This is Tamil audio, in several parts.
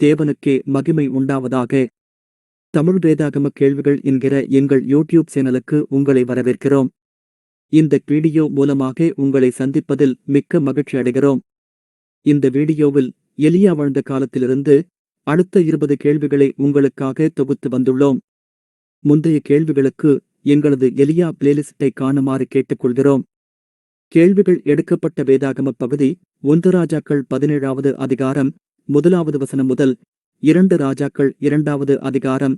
தேவனுக்கே மகிமை உண்டாவதாக. தமிழ் வேதாகம கேள்விகள் என்கிற எங்கள் யூடியூப் சேனலுக்கு உங்களை வரவேற்கிறோம். இந்த வீடியோ மூலமாக உங்களை சந்திப்பதில் மிக்க மகிழ்ச்சி அடைகிறோம். இந்த வீடியோவில் எலியா வாழ்ந்த காலத்திலிருந்து அடுத்த 20 கேள்விகளை உங்களுக்காக தொகுத்து வந்துள்ளோம். முந்தைய கேள்விகளுக்கு எங்களது எலியா பிளேலிஸ்டை காணுமாறு கேட்டுக்கொள்கிறோம். கேள்விகள் எடுக்கப்பட்ட வேதாகம பகுதி 1 ராஜாக்கள் 17வது அதிகாரம் 1வது வசனம் முதல் 2 ராஜாக்கள் 2வது அதிகாரம்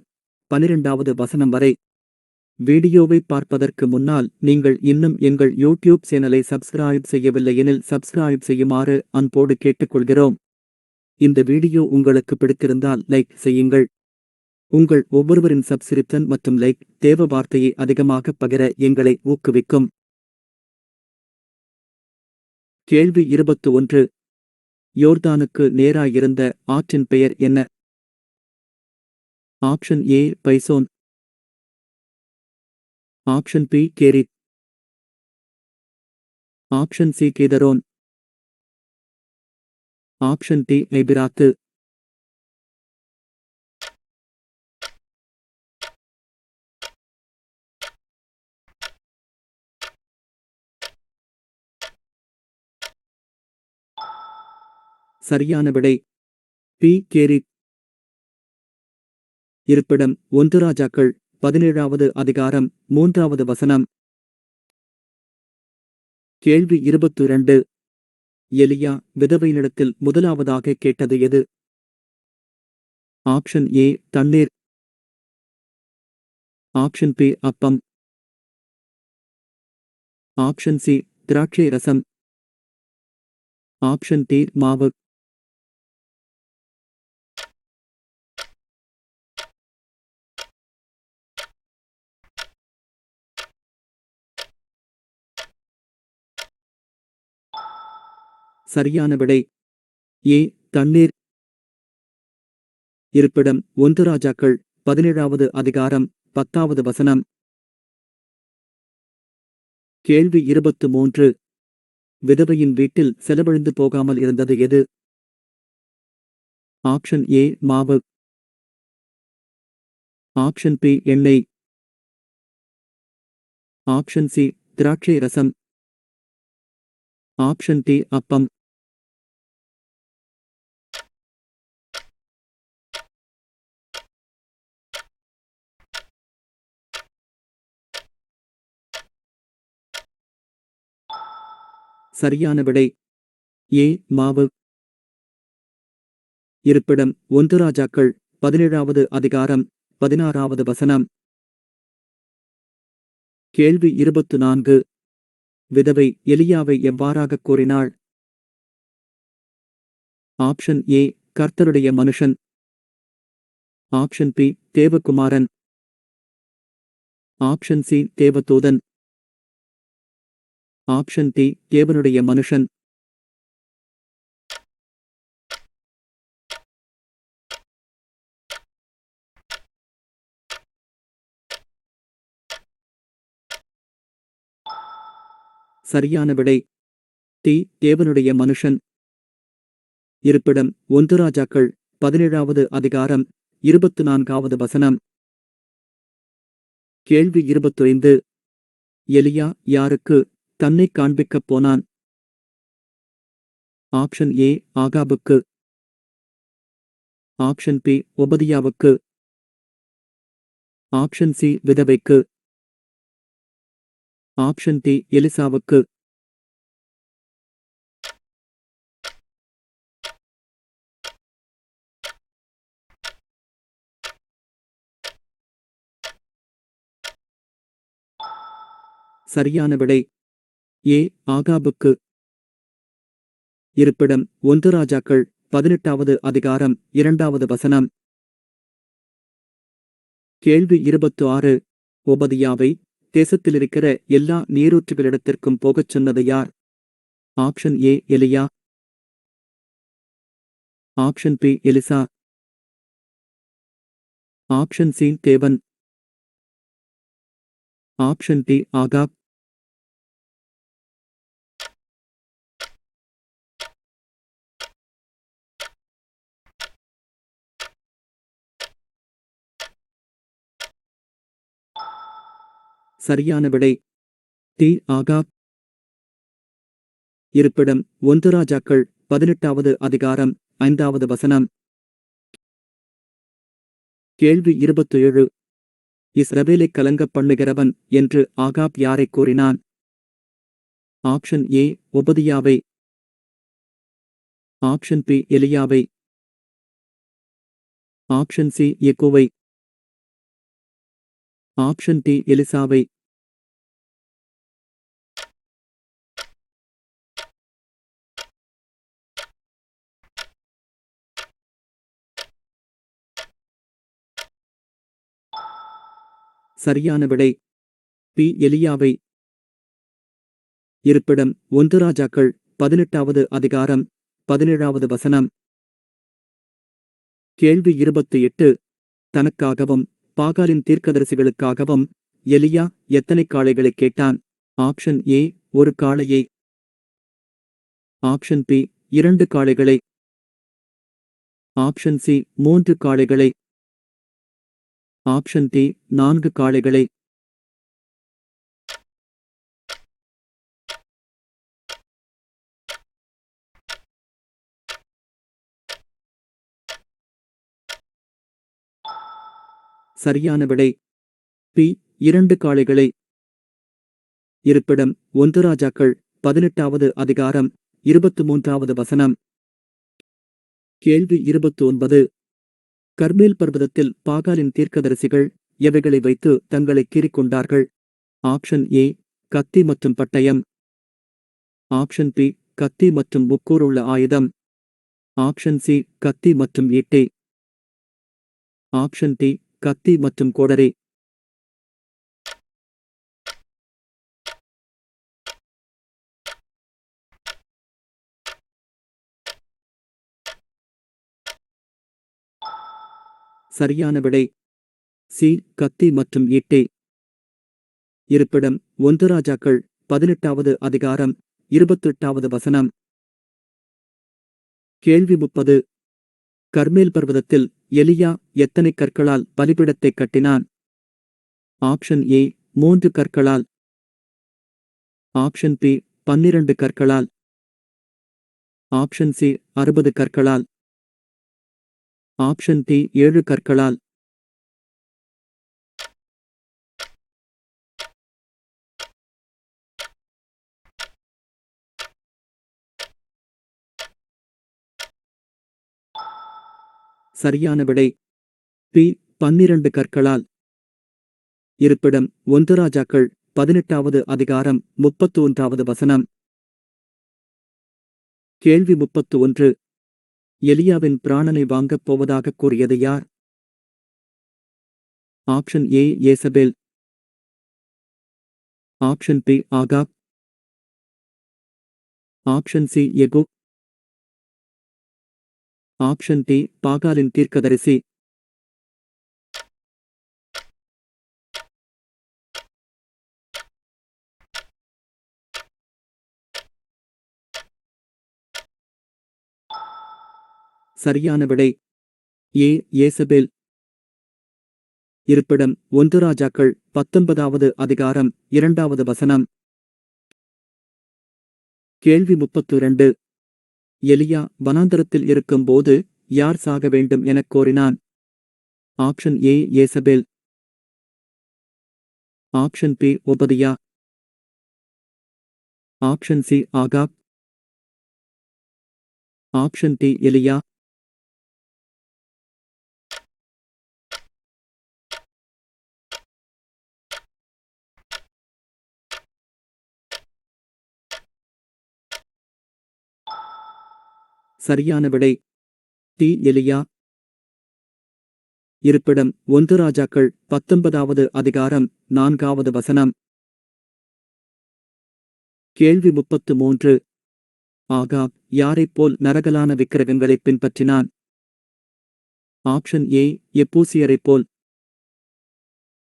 12வது வசனம் வரை. வீடியோவை பார்ப்பதற்கு முன்னால் நீங்கள் இன்னும் எங்கள் யூடியூப் சேனலை சப்ஸ்கிரைப் செய்யவில்லை எனில் சப்ஸ்கிரைப் செய்யுமாறு அன்போடு கேட்டுக்கொள்கிறோம். இந்த வீடியோ உங்களுக்கு பிடித்திருந்தால் லைக் செய்யுங்கள். உங்கள் ஒவ்வொருவரின் சப்ஸ்கிரிப்ஷன் மற்றும் லைக் தேவ வார்த்தையை அதிகமாக பகிர எங்களை ஊக்குவிக்கும். கேள்வி 21. யோர்தானுக்கு நேராயிருந்த ஆற்றின் பெயர் என்ன? ஆப்ஷன் ஏ பைசோன், ஆப்ஷன் பி கேரித், ஆப்ஷன் சி கேதரோன், ஆப்ஷன் டி ஐபிராத்து. சரியான விடை பி கேரித். இருப்பிடம் 1 ராஜாக்கள் 17வது அதிகாரம் 3வது வசனம். கேள்வி 22. எலியா விதவையினிடத்தில் முதலாவதாக கேட்டது எது? ஆப்ஷன் ஏ தண்ணீர், ஆப்ஷன் பி அப்பம், ஆப்ஷன் சி திராட்சை ரசம், ஆப்ஷன் டி மாவு. சரியான விடை ஏ தண்ணீர். இருப்பிடம் 1 ராஜாக்கள் 17வது அதிகாரம் 10வது வசனம். கேள்வி 23. விதவையின் வீட்டில் செலவழிந்து போகாமல் இருந்தது எது? ஆப்ஷன் ஏ மாவு, ஆப்ஷன் பி எண்ணெய், ஆப்ஷன் சி திராட்சை ரசம், ஆப்ஷன் டி அப்பம். சரியான விடை ஏ மாவு. இருப்பிடம் 1 ராஜாக்கள் 17வது அதிகாரம் 16வது வசனம். கேள்வி 24. விதவை எலியாவை எவ்வாறாக கூறினாள்? ஆப்ஷன் ஏ கர்த்தருடைய மனுஷன், ஆப்ஷன் பி தேவகுமாரன், ஆப்ஷன் சி தேவதூதன், ஆப்ஷன் டி தேவனுடைய மனுஷன். சரியான விடை டி தேவனுடைய மனுஷன். இருப்பிடம் 1 ராஜாக்கள் 17வது அதிகாரம் 24வது வசனம். கேள்வி 25. எலியா யாருக்கு தன்னை காண்பிக்கப் போனான்? ஆப்ஷன் ஏ ஆகாபுக்கு, ஆப்ஷன் பி ஒபதியாவுக்கு, ஆப்ஷன் சி விதவைக்கு, ஆப்ஷன் டி எலிசாவுக்கு. சரியான விடை ஏ ஆகாபுக்கு. இருப்பிடம் 1 ராஜாக்கள் 18வது அதிகாரம் 2வது வசனம். கேள்வி 26. ஒபதியாவை தேசத்திலிருக்கிற எல்லா நீரூற்றுகளிடத்திற்கும் போகச் சொன்னது யார்? Option A Elijah, option B Elisha, option C தேவன், ஆப்ஷன் டி ஆகாப். சரியான விடை டி ஆகாப். இருப்பிடம் 1 ராஜாக்கள் 18வது அதிகாரம் 5வது வசனம். கேள்வி 27. இஸ்ரவேலைக் கலங்கப் பண்ணுகிறவன் என்று ஆகாப் யாரைக் கூறினான்? ஆப்ஷன் ஏ ஒபதியாவை. ஆப்ஷன் பி எலியாவை. ஆப்ஷன் சி யெகூவை. ஆப்ஷன் டி எலிசாவை. சரியான விடை பி எலியாவை. இருப்பிடம் 1 ராஜாக்கள் 18வது அதிகாரம் 17வது வசனம். கேள்வி 28. தனக்காகவும் பாகாலின் தீர்க்கதரிசிகளுக்காகவும் எலியா எத்தனை காளைகளைக் கேட்டான்? ஆப்ஷன் ஏ 1 காளையை. ஆப்ஷன் பி 2 காளைகளை. ஆப்ஷன் சி 3 காளைகளை. ஆப்ஷன் டி 4 காளைகளை. சரியான விடை பி 2 காளைகளை. இருப்பிடம் 1 ராஜாக்கள் 18வது அதிகாரம் 23வது வசனம். கேள்வி 29. கர்மேல் பர்வதத்தில் பாகாலின் தீர்க்கதரிசிகள் எவைகளை வைத்து தங்களை கீறிக்கொண்டார்கள்? ஆப்ஷன் ஏ கத்தி மற்றும் பட்டயம். ஆப்ஷன் பி கத்தி மற்றும் முக்கூறுள்ள ஆயுதம். ஆப்ஷன் சி கத்தி மற்றும் ஈட்டி. ஆப்ஷன் டி கத்தி மற்றும் கோடரி. சரியான விடை சி கத்தி மற்றும் ஈட்டி. இருப்பிடம் 1 ராஜாக்கள் 18வது அதிகாரம் 28வது வசனம். கேள்வி 30. கர்மேல் பர்வதத்தில் எலியா எத்தனை கற்களால் பலிபீடத்தைக் கட்டினான்? ஆப்ஷன் ஏ 3 கற்களால். ஆப்ஷன் பி 12 கற்களால். ஆப்ஷன் சி 60 கற்களால். ஆப்ஷன் டி 7 கற்களால். சரியான விடை பி 12 கற்களால். இருப்பிடம் 1 ராஜாக்கள் 18வது அதிகாரம் 31வது வசனம். கேள்வி 31. எலியாவின் பிராணனை வாங்கப் போவதாகக் கூறியது யார்? ஆப்ஷன் ஏ யேசபேல். ஆப்ஷன் பி ஆகாப். ஆப்ஷன் சி யெகூ. ஆப்ஷன் டி பாகாலின் தீர்க்கதரிசி. சரியான விடை ஏ யேசபேல். இருப்பிடம் 1 ராஜாக்கள் 19வது அதிகாரம் 2வது வசனம். கேள்வி 32. எலியா வனாந்தரத்தில் இருக்கும்போது யார் சாக வேண்டும் எனக் கோரினான்? ஆப்ஷன் ஏ யேசபேல். ஆப்ஷன் பி ஒபதியா. ஆப்ஷன் சி ஆகாப். ஆப்ஷன் டி எலியா. சரியான விடை டி எலியா. இருப்பிடம் 1 ராஜாக்கள் 19வது அதிகாரம் 4வது வசனம். கேள்வி 33. ஆகாப் யாரைப் போல் நரகலான விக்கிரகங்களைப் பின்பற்றினான்? ஆப்ஷன் ஏ எப்பூசியரைப் போல்.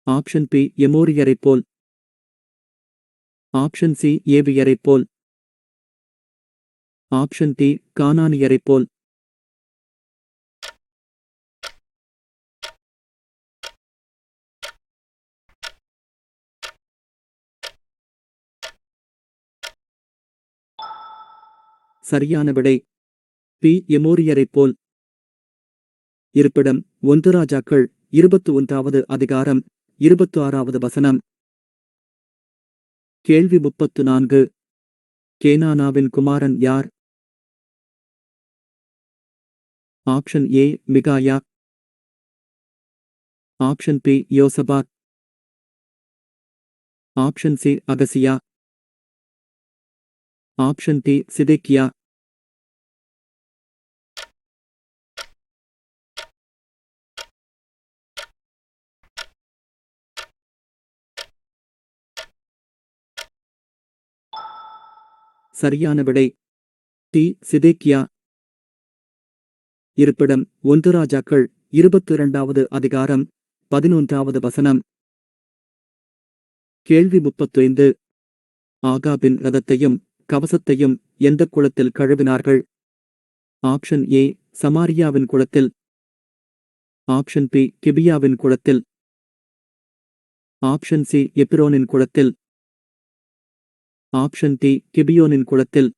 ஆப்ஷன் பி எமோரியரைப் போல். ஆப்ஷன் சி ஏவியரைப் போல். ஆப்ஷன் டி கானானியரைப் போல். சரியான விடை பி. எமோரியரைப் போல். இருப்பிடம் 1 ராஜாக்கள் 21வது அதிகாரம் 26வது வசனம். கேள்வி 34. கேனானாவின் குமாரன் யார்? Option A Micaiah, option B யோசபாத், option C Ahaziah, option D Zedekiah. சரியான விடை டி சிதேக்கியா. இருப்பிடம் 1 ராஜாக்கள் 22வது அதிகாரம் 11வது வசனம். கேள்வி 35. ஆகாபின் ரதத்தையும் கவசத்தையும் எந்த குளத்தில் கழுவினார்கள்? ஆப்ஷன் ஏ சமாரியாவின் குளத்தில், ஆப்ஷன் பி கிபியாவின் குளத்தில், ஆப்ஷன் சி எபிரோனின் குளத்தில், ஆப்ஷன் டி கிபியோனின் குளத்தில்.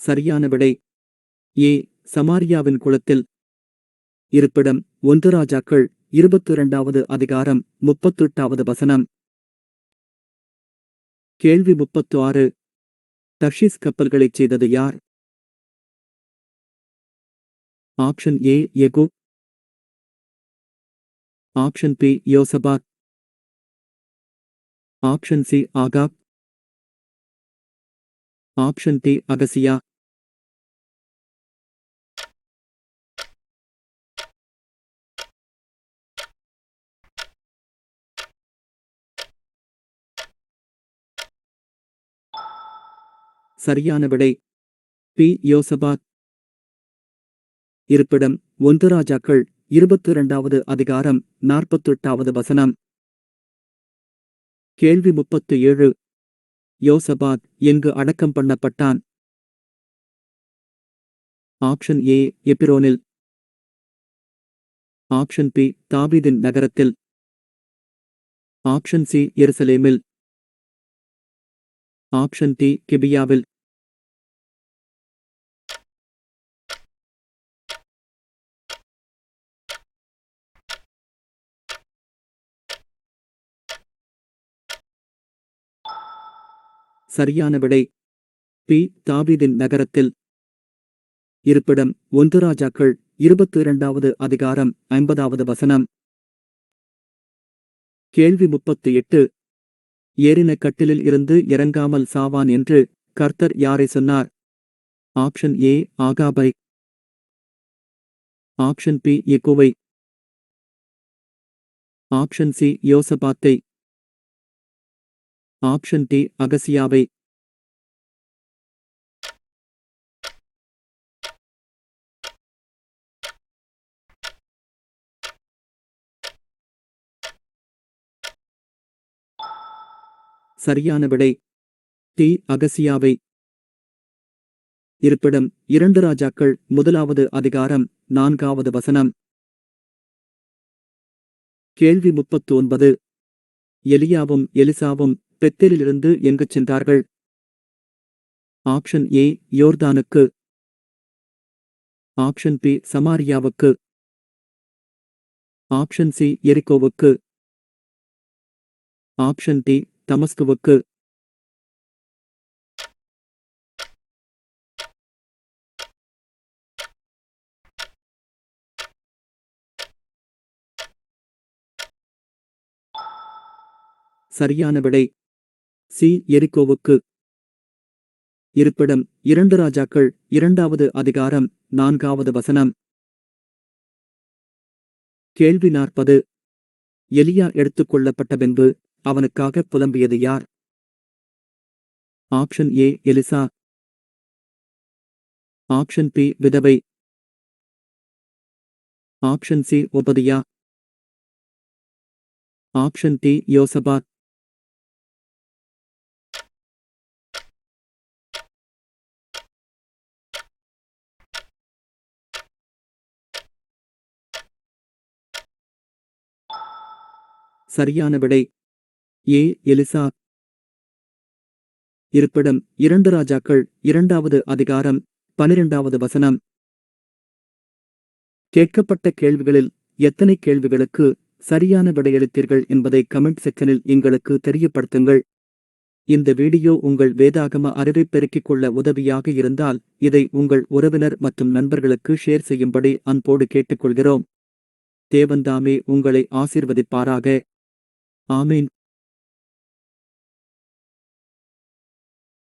சரியான விடை ஏ சமாரியாவின் குளத்தில். இருப்பிடம் 1 ராஜாக்கள் 22வது அதிகாரம் 38வது வசனம். கேள்வி 36. தர்ஷீஸ் கப்பல்களைச் செய்தது யார்? ஆப்ஷன் ஏ யெகூ, ஆப்ஷன் பி யோசபாத், ஆப்ஷன் சி ஆகாப், ஆப்ஷன் டி அகசியா. சரியான விடை பி யோசபாத். இருப்பிடம் 1 ராஜாக்கள் 22வது அதிகாரம் 48வது வசனம். கேள்வி 37. யோசபாத் எங்கு அடக்கம் பண்ணப்பட்டான்? ஆப்ஷன் ஏ எபிரோனில், ஆப்ஷன் பி தாவீதின் நகரத்தில், ஆப்ஷன் சி எருசலேமில், ஆப்ஷன் டி கிபியாவில். சரியான விடை பி தாவீதின் நகரத்தில். இருப்பிடம் 1 ராஜாக்கள் 22வது அதிகாரம் 50வது வசனம். கேள்வி 38. ஏறின கட்டிலில் இருந்து இறங்காமல் சாவான் என்று கர்த்தர் யாரை சொன்னார்? ஆப்ஷன் ஏ ஆகாபை, ஆப்ஷன் பி யெகூவை, ஆப்ஷன் சி யோசபாத்தை, ஆப்ஷன் டி அகசியாவை. சரியான விடை டி அகசியாவை. இருப்பிடம் 2 ராஜாக்கள் 1வது அதிகாரம் 4வது வசனம். கேள்வி 39. எலியாவும் எலிசாவும் பெத்தேலிலிருந்து எங்கு சென்றார்கள்? ஆப்ஷன் ஏ யோர்தானுக்கு, ஆப்ஷன் பி சமாரியாவுக்கு, ஆப்ஷன் சி எரிகோவுக்கு, ஆப்ஷன் டி தமஸ்குவுக்கு. சரியான விடை சி எரிகோவுக்கு. இருப்பிடம் 2 ராஜாக்கள் 2வது அதிகாரம் 4வது வசனம். கேள்வி 40. எலியா எடுத்துக் கொள்ளப்பட்ட பின்பு அவனுக்காக புலம்பியது யார்? Option A Elisha, option B விதவை, option C Obadiah, option D Jehoshaphat. சரியான விடை ஏ. எலிசா. இருப்பிடம் 2 ராஜாக்கள் 2வது அதிகாரம் 12வது வசனம். கேட்கப்பட்ட கேள்விகளில் எத்தனை கேள்விகளுக்கு சரியான விடையளித்தீர்கள் என்பதை கமெண்ட் செக்ஷனில் எங்களுக்கு தெரியப்படுத்துங்கள். இந்த வீடியோ உங்கள் வேதாகம அறிவை பெருக்கிக் கொள்ள உதவியாக இருந்தால் இதை உங்கள் உறவினர் மற்றும் நண்பர்களுக்கு ஷேர் செய்யும்படி அன்போடு கேட்டுக்கொள்கிறோம். தேவன்தாமே உங்களை ஆசீர்வதிப்பாராக. ஆமீன்.